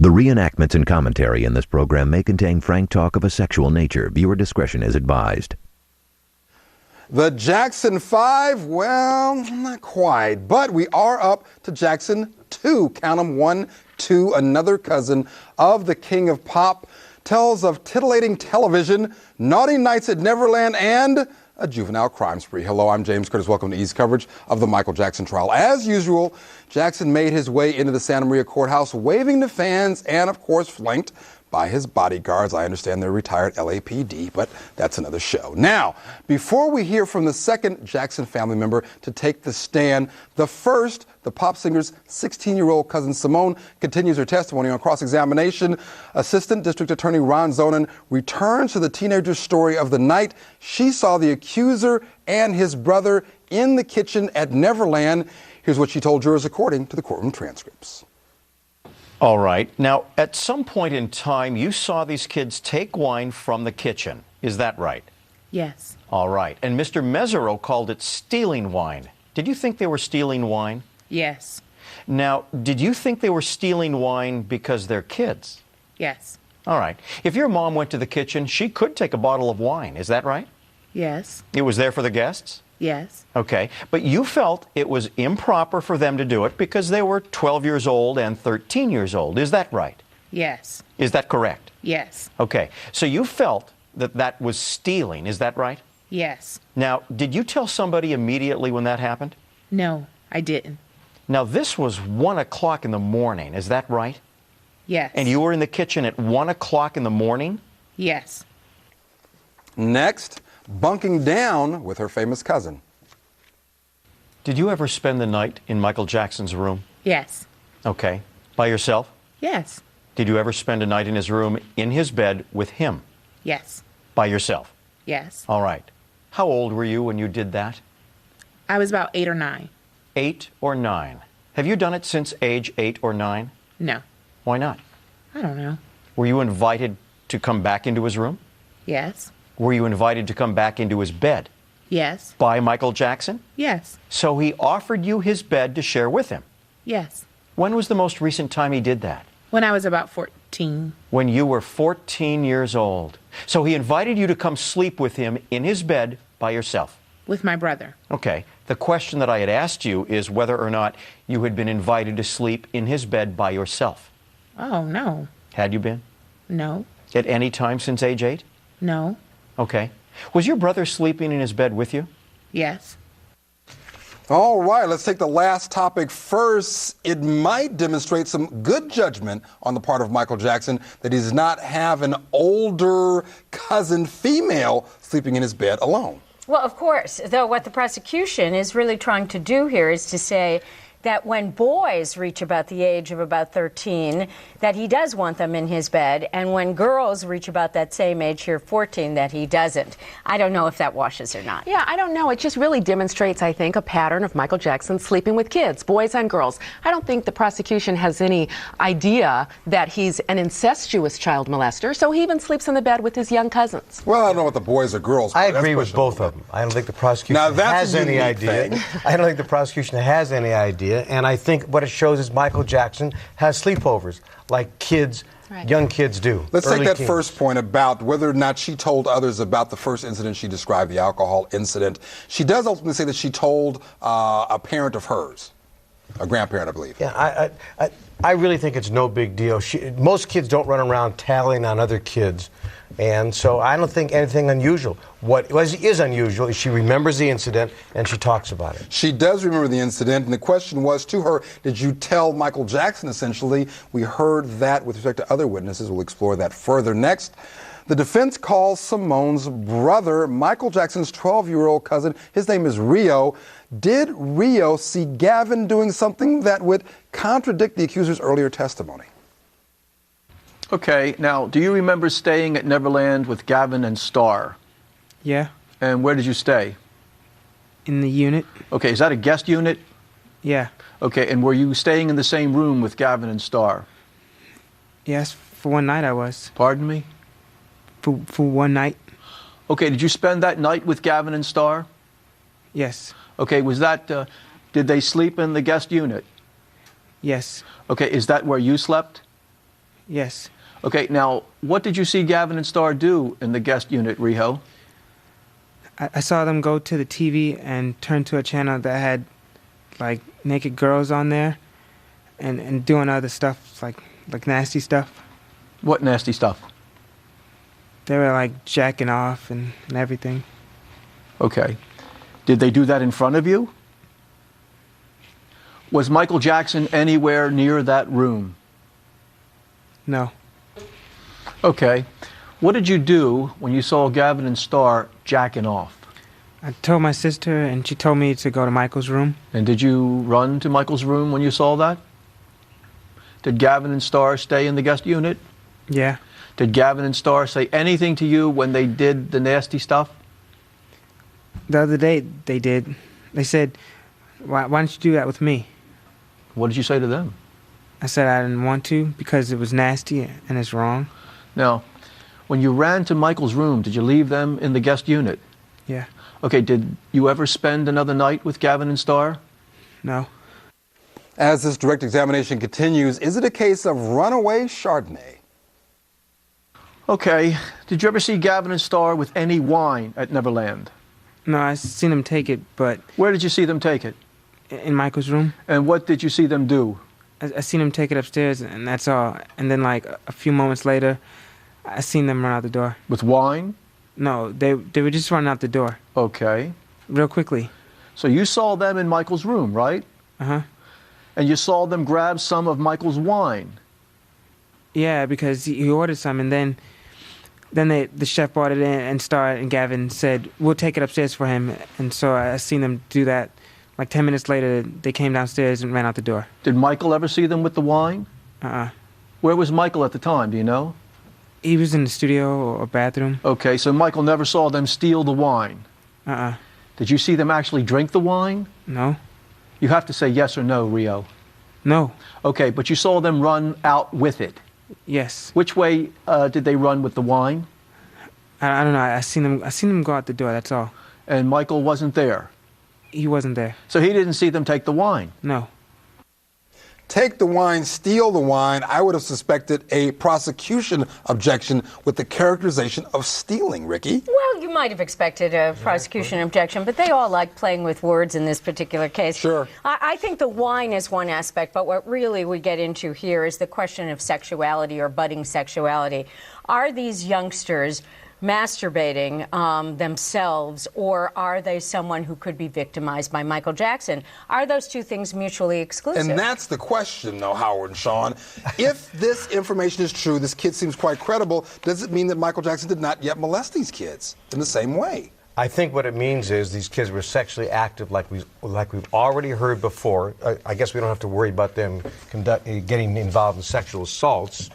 The reenactments and commentary in this program may contain frank talk of a sexual nature. Viewer discretion is advised. The Jackson 5, well, not quite, but we are up to Jackson 2. Count them, 1, 2, another cousin of the King of Pop tells of titillating television, naughty nights at Neverland, and a juvenile crime spree. Hello, I'm James Curtis. Welcome to E's coverage of the Michael Jackson trial. As usual, Jackson made his way into the Santa Maria courthouse, waving to fans and, of course, flanked by his bodyguards. I understand they're retired LAPD, but that's another show. Now, before we hear from the second Jackson family member to take the stand, the pop singer's 16-year-old cousin Simone continues her testimony on cross-examination. Assistant District Attorney Ron Zonin returns to the teenager's story of the night she saw the accuser and his brother in the kitchen at Neverland. Here's what she told jurors according to the courtroom transcripts. All right. Now, at some point in time, you saw these kids take wine from the kitchen. Is that right? Yes. All right. And Mr. Mesereau called it stealing wine. Did you think they were stealing wine? Yes. Now, did you think they were stealing wine because they're kids? Yes. All right. If your mom went to the kitchen, she could take a bottle of wine. Is that right? Yes. It was there for the guests? Yes. Okay. But you felt it was improper for them to do it because they were 12 years old and 13 years old. Is that right? Yes. Is that correct? Yes. Okay. So you felt that that was stealing. Is that right? Yes. Now, did you tell somebody immediately when that happened? No, I didn't. Now, this was 1 o'clock in the morning. Is that right? Yes. And you were in the kitchen at 1 o'clock in the morning? Yes. Next, bunking down with her famous cousin. Did you ever spend the night in Michael Jackson's room? Yes. Okay. By yourself? Yes. Did you ever spend a night in his room, in his bed, with him? Yes. By yourself? Yes. All right. How old were you when you did that? I was about 8 or 9. 8 or 9. Have you done it since age 8 or 9? No. Why not? I don't know. Were you invited to come back into his room? Yes. Were you invited to come back into his bed? Yes. By Michael Jackson? Yes. So he offered you his bed to share with him? Yes. When was the most recent time he did that? When I was about 14. When you were 14 years old. So he invited you to come sleep with him in his bed by yourself? With my brother. Okay. The question that I had asked you is whether or not you had been invited to sleep in his bed by yourself. Oh, no. Had you been? No. At any time since age 8? No. Okay. Was your brother sleeping in his bed with you? Yes. All right, let's take the last topic first. It might demonstrate some good judgment on the part of Michael Jackson that he does not have an older cousin female sleeping in his bed alone. Well, of course, though what the prosecution is really trying to do here is to say that when boys reach about the age of about 13, that he does want them in his bed, and when girls reach about that same age here, 14, that he doesn't. I don't know if that washes or not. Yeah, I don't know. It just really demonstrates, I think, a pattern of Michael Jackson sleeping with kids, boys and girls. I don't think the prosecution has any idea that he's an incestuous child molester, so he even sleeps in the bed with his young cousins. Well, I don't know what the boys or girls. I agree with both of them. I don't think the prosecution has any idea. I don't think the prosecution has any idea. And I think what it shows is Michael Jackson has sleepovers like kids, young kids do. Let's take that teens. first point about whether or not she told others about the first incident she described, the alcohol incident. She does ultimately say that she told a parent of hers, a grandparent, I believe. Yeah, I really think it's no big deal. Most kids don't run around tallying on other kids. And so I don't think anything unusual. What is unusual is she remembers the incident and she talks about it. She does remember the incident, and the question was to her, did you tell Michael Jackson, essentially? We heard that with respect to other witnesses. We'll explore that further next. The defense calls Simone's brother, Michael Jackson's 12-year-old cousin. His name is Rio. Did Rio see Gavin doing something that would contradict the accuser's earlier testimony? Okay, now, do you remember staying at Neverland with Gavin and Star? Yeah. And where did you stay? In the unit. Okay, is that a guest unit? Yeah. Okay, and were you staying in the same room with Gavin and Star? Yes, for one night I was. Pardon me? For one night. Okay, did you spend that night with Gavin and Star? Yes. Okay, was that, did they sleep in the guest unit? Yes. Okay, is that where you slept? Yes. Okay, now, what did you see Gavin and Star do in the guest unit, Riho? I saw them go to the TV and turn to a channel that had like naked girls on there and doing other stuff, like nasty stuff. What nasty stuff? They were like jacking off and everything. Okay. Did they do that in front of you? Was Michael Jackson anywhere near that room? No. Okay. What did you do when you saw Gavin and Star jacking off? I told my sister, and she told me to go to Michael's room. And did you run to Michael's room when you saw that? Did Gavin and Star stay in the guest unit? Yeah. Did Gavin and Star say anything to you when they did the nasty stuff? The other day, they did. They said, why don't you do that with me? What did you say to them? I said I didn't want to because it was nasty and it's wrong. Now, when you ran to Michael's room, did you leave them in the guest unit? Yeah. Okay, did you ever spend another night with Gavin and Star? No. As this direct examination continues, is it a case of runaway Chardonnay? Okay, did you ever see Gavin and Star with any wine at Neverland? No, I seen them take it, but Where did you see them take it? in Michael's room. And what did you see them do? I seen him take it upstairs, and that's all. And then, like, a few moments later, I seen them run out the door. With wine? No, they were just running out the door Okay. real quickly. So you saw them in Michael's room, right? Uh-huh. And you saw them grab some of Michael's wine. Yeah, because he ordered some, and then the chef brought it in, and Star and Gavin said, we'll take it upstairs for him. And so I seen them do that. Like 10 minutes later, they came downstairs and ran out the door. Did Michael ever see them with the wine? Uh-uh. Where was Michael at the time, do you know? He was in the studio or bathroom. Okay, so Michael never saw them steal the wine. Uh-uh. Did you see them actually drink the wine? No. You have to say yes or no, Rio. No. Okay, but you saw them run out with it. Yes. Which way did they run with the wine? I don't know. I seen them go out the door, that's all. And Michael wasn't there. He wasn't there. So he didn't see them take the wine. No. Take the wine, steal the wine. I would have suspected a prosecution objection with the characterization of stealing, Ricky. Well, you might have expected a prosecution objection, but they all like playing with words in this particular case. Sure. I think the wine is one aspect, but what really we get into here is the question of sexuality or budding sexuality. Are these youngsters masturbating themselves, or are they someone who could be victimized by Michael Jackson? Are those two things mutually exclusive? And that's the question, though, Howard and Sean. If this information is true, this kid seems quite credible, does it mean that Michael Jackson did not yet molest these kids in the same way? I think what it means is these kids were sexually active, like we've already heard before. I guess we don't have to worry about them getting involved in sexual assaults,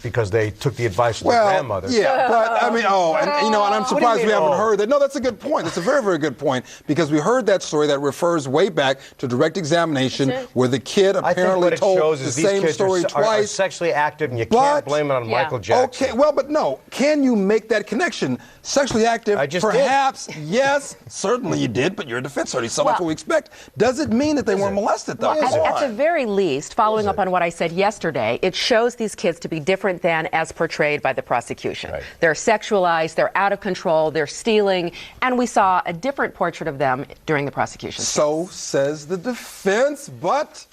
because they took the advice of their grandmother. Yeah, but I mean, and I'm surprised we haven't heard that. No, that's a good point. That's a very, very good point, because we heard that story that refers way back to direct examination, where the kid apparently told the same story twice. Are sexually active, and you can't blame it on Michael Jackson. Okay, well, but no. Can you make that connection? Sexually active, perhaps, yes, certainly you did, but you're a defense attorney, so that's what we expect. Does it mean that they weren't molested, though? At the very least, following up on what I said yesterday, it shows these kids to be different than as portrayed by the prosecution. Right. They're sexualized, they're out of control, they're stealing, and we saw a different portrait of them during the prosecution. So says the defense, but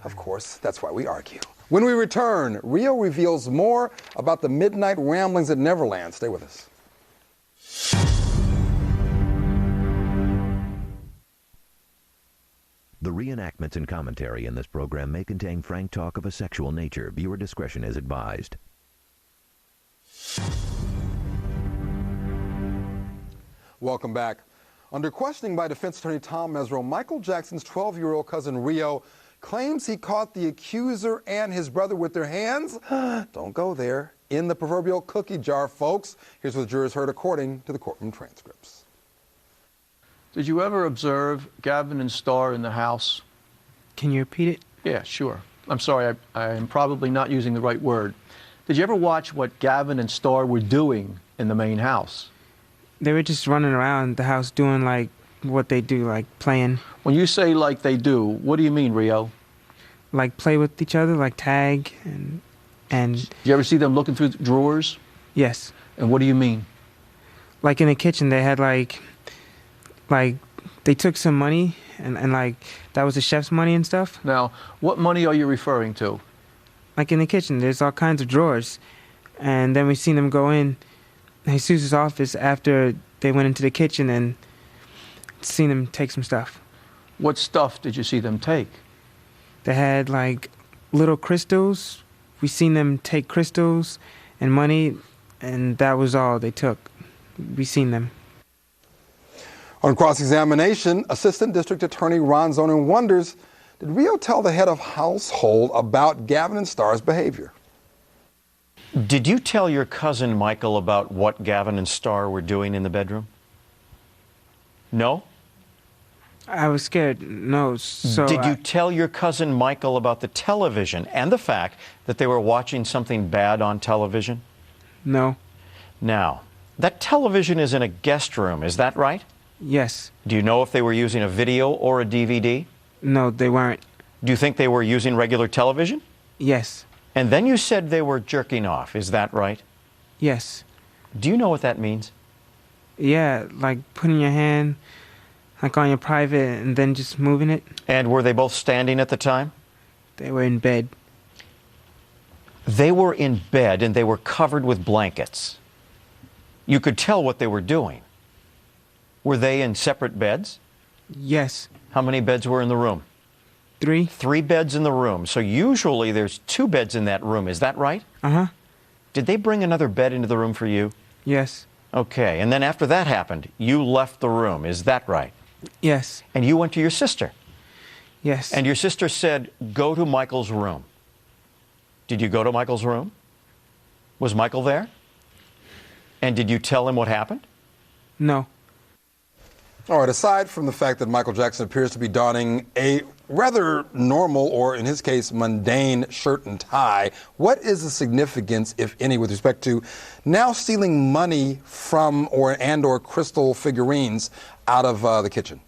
of course, that's why we argue. When we return, Rio reveals more about the midnight ramblings at Neverland. Stay with us. The reenactments and commentary in this program may contain frank talk of a sexual nature. Viewer discretion is advised. Welcome back. Under questioning by defense attorney Tom Mesro, Michael Jackson's 12-year-old cousin Rio claims he caught the accuser and his brother with their hands, don't go there, in the proverbial cookie jar, folks. Here's what the jurors heard according to the courtroom transcripts. Did you ever observe Gavin and Star in the house? Can you repeat it? Yeah, sure. I'm sorry, I'm probably not using the right word. Did you ever watch what Gavin and Star were doing in the main house? They were just running around the house doing like what they do, like playing. When you say like they do, what do you mean, Rio? Like play with each other, like tag and And Did you ever see them looking through drawers? yes, And what do you mean? like in the kitchen, they had like they took some money and like that was the chef's money and stuff. Now, what money are you referring to? Like in the kitchen, there's all kinds of drawers. And then we seen them go in Jesus' office after they went into the kitchen and seen him take some stuff. What stuff did you see them take? They had like little crystals. We seen them take crystals and money, and that was all they took. We seen them. On cross-examination, Assistant District Attorney Ron Zonin wonders, did Rio tell the head of household about Gavin and Starr's behavior? Did you tell your cousin Michael about what Gavin and Starr were doing in the bedroom? No? I was scared. No, so Did you tell your cousin Michael about the television and the fact that they were watching something bad on television? No. Now, that television is in a guest room, is that right? Yes. Do you know if they were using a video or a DVD? No, they weren't. Do you think they were using regular television? Yes. And then you said they were jerking off, is that right? Yes. Do you know what that means? Yeah, like putting your hand like on your private and then just moving it. And were they both standing at the time? They were in bed. They were in bed and they were covered with blankets. You could tell what they were doing. Were they in separate beds? Yes. How many beds were in the room? 3. 3 beds in the room. So usually there's 2 beds in that room. Is that right? Uh-huh. Did they bring another bed into the room for you? Yes. Okay. And then after that happened, you left the room. Is that right? Yes. And you went to your sister. Yes. And your sister said, go to Michael's room. Did you go to Michael's room? Was Michael there? And did you tell him what happened? No. All right, aside from the fact that Michael Jackson appears to be donning a rather normal, or in his case, mundane shirt and tie, what is the significance, if any, with respect to now stealing money from or crystal figurines out of the kitchen?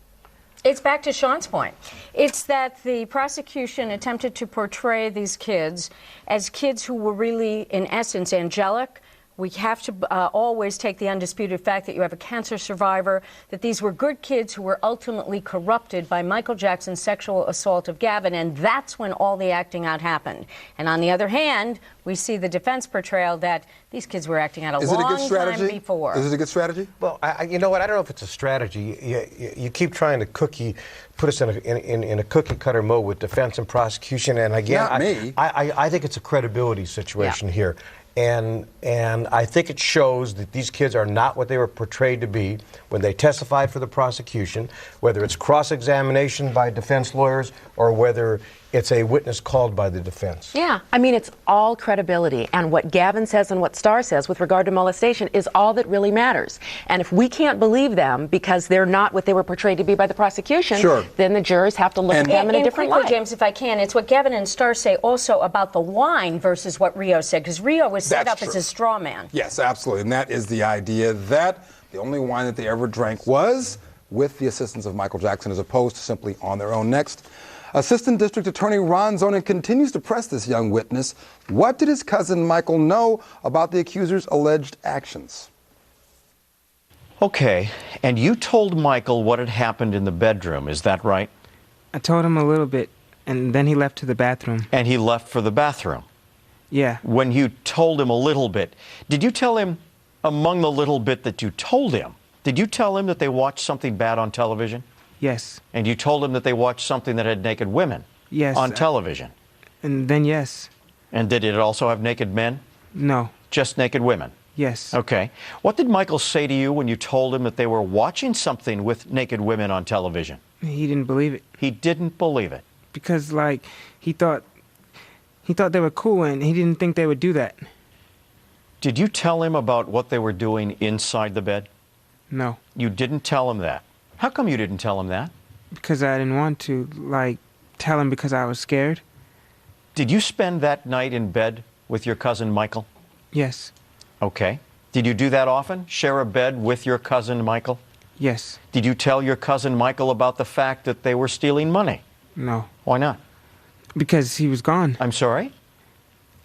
It's back to Sean's point. It's that the prosecution attempted to portray these kids as kids who were really, in essence, angelic. We have to always take the undisputed fact that you have a cancer survivor, that these were good kids who were ultimately corrupted by Michael Jackson's sexual assault of Gavin, and that's when all the acting out happened. And on the other hand, we see the defense portrayal that these kids were acting out a long time before. Is it a good strategy? Well, you know what? I don't know if it's a strategy. You keep trying to put us in a cookie cutter mode with defense and prosecution, and again, Not me. I think it's a credibility situation here. And I think it shows that these kids are not what they were portrayed to be when they testified for the prosecution, whether it's cross-examination by defense lawyers or whether it's a witness called by the defense. Yeah, I mean, it's all credibility. And what Gavin says and what Starr says with regard to molestation is all that really matters. And if we can't believe them because they're not what they were portrayed to be by the prosecution, then the jurors have to look at them in a different light. James, if I can, it's what Gavin and Starr say also about the wine versus what Rio said, because Rio was set up as a straw man. Yes, absolutely. And that is the idea that the only wine that they ever drank was with the assistance of Michael Jackson as opposed to simply on their own. Next, Assistant District Attorney Ron Zonin continues to press this young witness. What did his cousin Michael know about the accuser's alleged actions? Okay, and you told Michael what had happened in the bedroom, is that right? I told him a little bit, and then he left to the bathroom. And he left for the bathroom? Yeah. When you told him a little bit, did you tell him, among the little bit that you told him, did you tell him that they watched something bad on television? Yes. And you told him that they watched something that had naked women on television? And then yes. And did it also have naked men? No. Just naked women? Yes. Okay. What did Michael say to you when you told him that they were watching something with naked women on television? He didn't believe it. He didn't believe it? Because, like, he thought they were cool and he didn't think they would do that. Did you tell him about what they were doing inside the bed? No. You didn't tell him that? How come you didn't tell him that? Because I didn't want to, like, tell him because I was scared. Did you spend that night in bed with your cousin Michael? Yes. Okay. Did you do that often? Share a bed with your cousin Michael? Yes. Did you tell your cousin Michael about the fact that they were stealing money? No. Why not? Because he was gone. I'm sorry?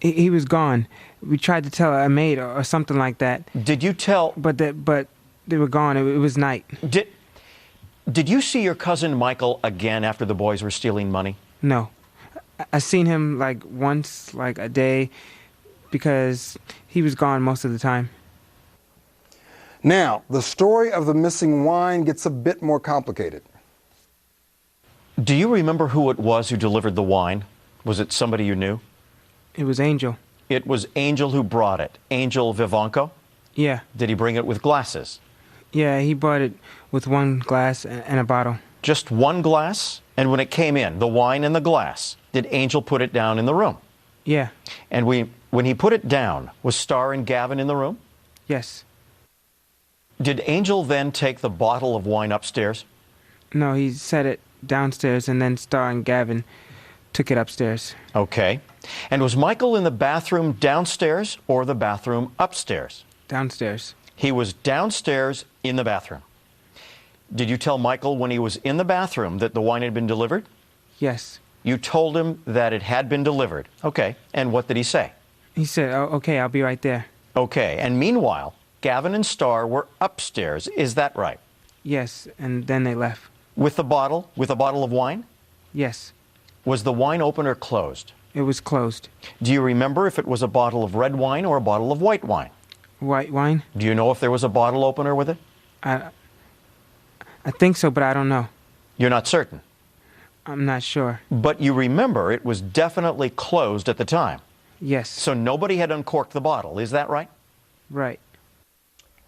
He was gone. We tried to tell a maid or something like that. Did you tell? But they were gone. It was night. Did you see your cousin Michael again after the boys were stealing money? No. I seen him like once, like a day, because he was gone most of the time. Now, the story of the missing wine gets a bit more complicated. Do you remember who it was who delivered the wine? Was it somebody you knew? It was Angel. It was Angel who brought it. Angel Vivanco? Yeah. Did he bring it with glasses? Yeah, he brought it with one glass and a bottle. Just one glass? And when it came in, the wine and the glass, did Angel put it down in the room? Yeah. And when he put it down, was Star and Gavin in the room? Yes. Did Angel then take the bottle of wine upstairs? No, he set it downstairs, and then Star and Gavin took it upstairs. Okay. And was Michael in the bathroom downstairs or the bathroom upstairs? Downstairs. He was downstairs in the bathroom. Did you tell Michael when he was in the bathroom that the wine had been delivered? Yes. You told him that it had been delivered. Okay. And what did he say? He said, "Oh, okay, I'll be right there." Okay. And meanwhile, Gavin and Star were upstairs. Is that right? Yes, and then they left. With a bottle of wine? Yes. Was the wine open or closed? It was closed. Do you remember if it was a bottle of red wine or a bottle of white wine? White wine? Do you know if there was a bottle opener with it? I think so, but I don't know. You're not certain? I'm not sure. But you remember it was definitely closed at the time. Yes. So nobody had uncorked the bottle, is that right? Right.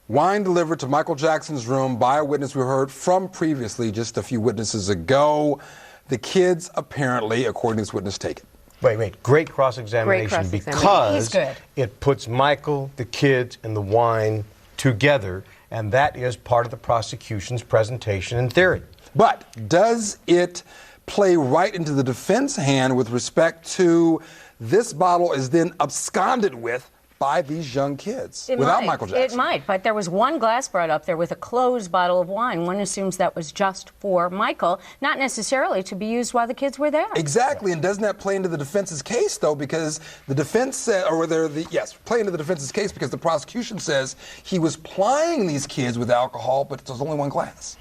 Wine delivered to Michael Jackson's room by a witness we heard from previously, just a few witnesses ago. The kids apparently, according to this witness, take it. Wait. Great cross-examination because He's good. it puts Michael, the kids, and the wine together, and that is part of the prosecution's presentation in theory. But does it play right into the defense hand with respect to this bottle is then absconded with by these young kids without Michael Jackson? It might, but there was one glass brought up there with a closed bottle of wine. One assumes that was just for Michael, not necessarily to be used while the kids were there. Exactly, and doesn't that play into the defense's case, though? Because the defense said, play into the defense's case because the prosecution says he was plying these kids with alcohol, but there's only one glass.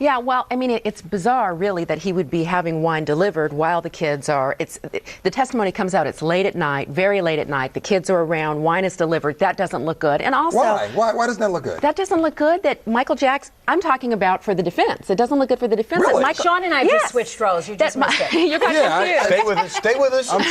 Yeah, well, I mean, it's bizarre, really, that he would be having wine delivered while the kids are. The testimony comes out. It's late at night, very late at night. The kids are around. Wine is delivered. That doesn't look good. And also, why doesn't that look good? That doesn't look good. That Michael Jackson. I'm talking about for the defense. It doesn't look good for the defense. Really? That Michael, Sean and I just switched roles. You just missed it. You're kind of confused. Stay with us. I'm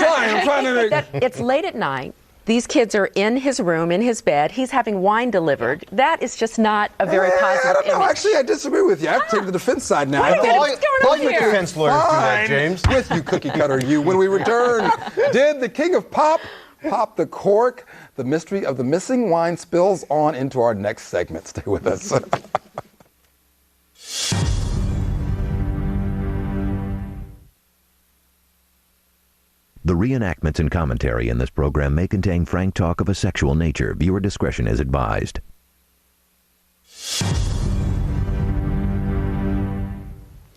trying to. It's late at night. These kids are in his room, in his bed. He's having wine delivered. That is just not a very positive I don't know. image. Actually, I disagree with you. I have to take the defense side now. What's going on Your here? defense lawyers do that, James. With you, cookie cutter, you. When we return, did the king of pop pop the cork? The mystery of the missing wine spills on into our next segment. Stay with us. The reenactments and commentary in this program may contain frank talk of a sexual nature. Viewer discretion is advised.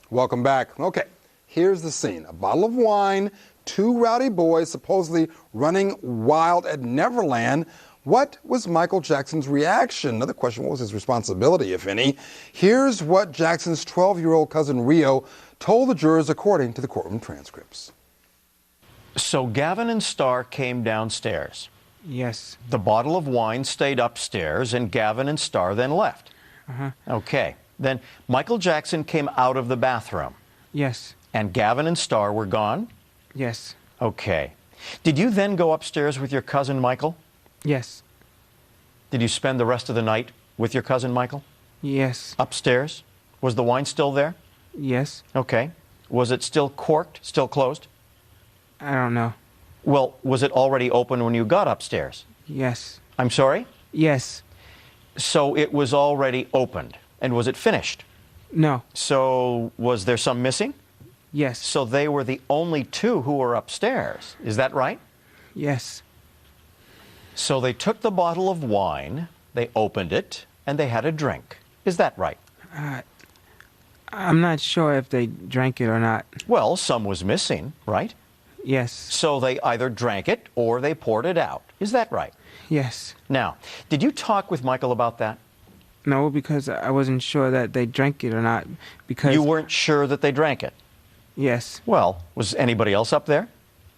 Welcome back. Okay, here's the scene. A bottle of wine, two rowdy boys supposedly running wild at Neverland. What was Michael Jackson's reaction? Another question, what was his responsibility, if any? Here's what Jackson's 12-year-old cousin Rio told the jurors according to the courtroom transcripts. So Gavin and Star came downstairs. Yes. The bottle of wine stayed upstairs, and Gavin and Star then left. Okay. Then Michael Jackson came out of the bathroom. Yes. And Gavin and Star were gone? Yes. Okay. Did you then go upstairs with your cousin Michael? Yes. Did you spend the rest of the night with your cousin Michael? Yes. Upstairs? Was the wine still there? Yes. Okay. Was it still corked, still closed? I don't know. Well, was it already open when you got upstairs? Yes. I'm sorry? Yes. So it was already opened. And was it finished? No. So was there some missing? Yes. So they were the only two who were upstairs. Is that right? Yes. So they took the bottle of wine, they opened it, and they had a drink. Is that right? I'm not sure if they drank it or not. Well, some was missing, right? Yes. So they either drank it or they poured it out. Is that right? Yes. Now, did you talk with Michael about that? No, because I wasn't sure that they drank it or not. Because You weren't sure that they drank it? Yes. Well, was anybody else up there?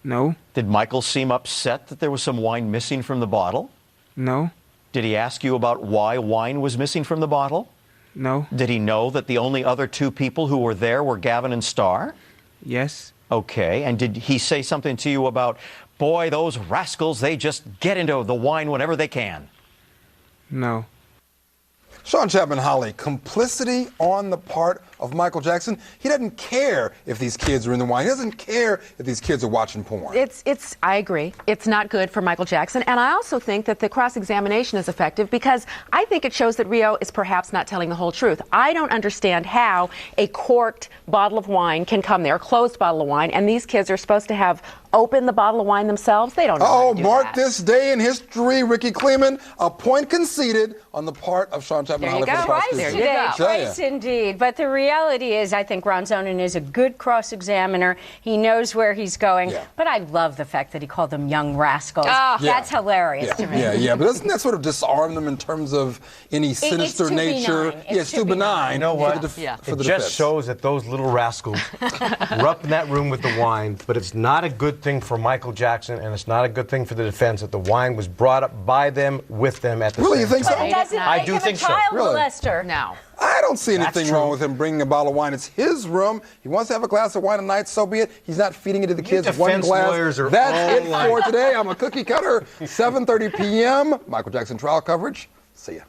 No. Did Michael seem upset that there was some wine missing from the bottle? No. Did he ask you about why wine was missing from the bottle? No. Did he know that the only other two people who were there were Gavin and Starr? Yes. Okay, and did he say something to you about, boy, those rascals, they just get into the wine whenever they can? No. Sean Chapman Holly, complicity on the part of Michael Jackson. He doesn't care if these kids are in the wine. He doesn't care if these kids are watching porn. I agree. It's not good for Michael Jackson. And I also think that the cross-examination is effective because I think it shows that Rio is perhaps not telling the whole truth. I don't understand how a corked bottle of wine can come there, closed bottle of wine, and these kids are supposed to have opened the bottle of wine themselves. They don't know how to do mark that. this day in history, Ricky Kleeman. A point conceded on the part of Sean Chapman Holly. There you go. Twice today, twice indeed. But the reality is, I think Ron Zonin is a good cross-examiner. He knows where he's going. Yeah. But I love the fact that he called them young rascals. Oh. That's hilarious to me. Yeah. But doesn't that sort of disarm them in terms of any sinister nature? It's too benign. You know what? It just shows that those little rascals were up in that room with the wine. But it's not a good thing for Michael Jackson, and it's not a good thing for the defense that the wine was brought up by them, with them at the same time. Really, you think so? But it doesn't make him a child molester. No. I don't see anything wrong with him bringing a bottle of wine. It's his room. He wants to have a glass of wine a night, so be it. He's not feeding it to the kids. One glass. Lawyers are That's it all for today. I'm a cookie cutter. 7:30 p.m. Michael Jackson trial coverage. See ya.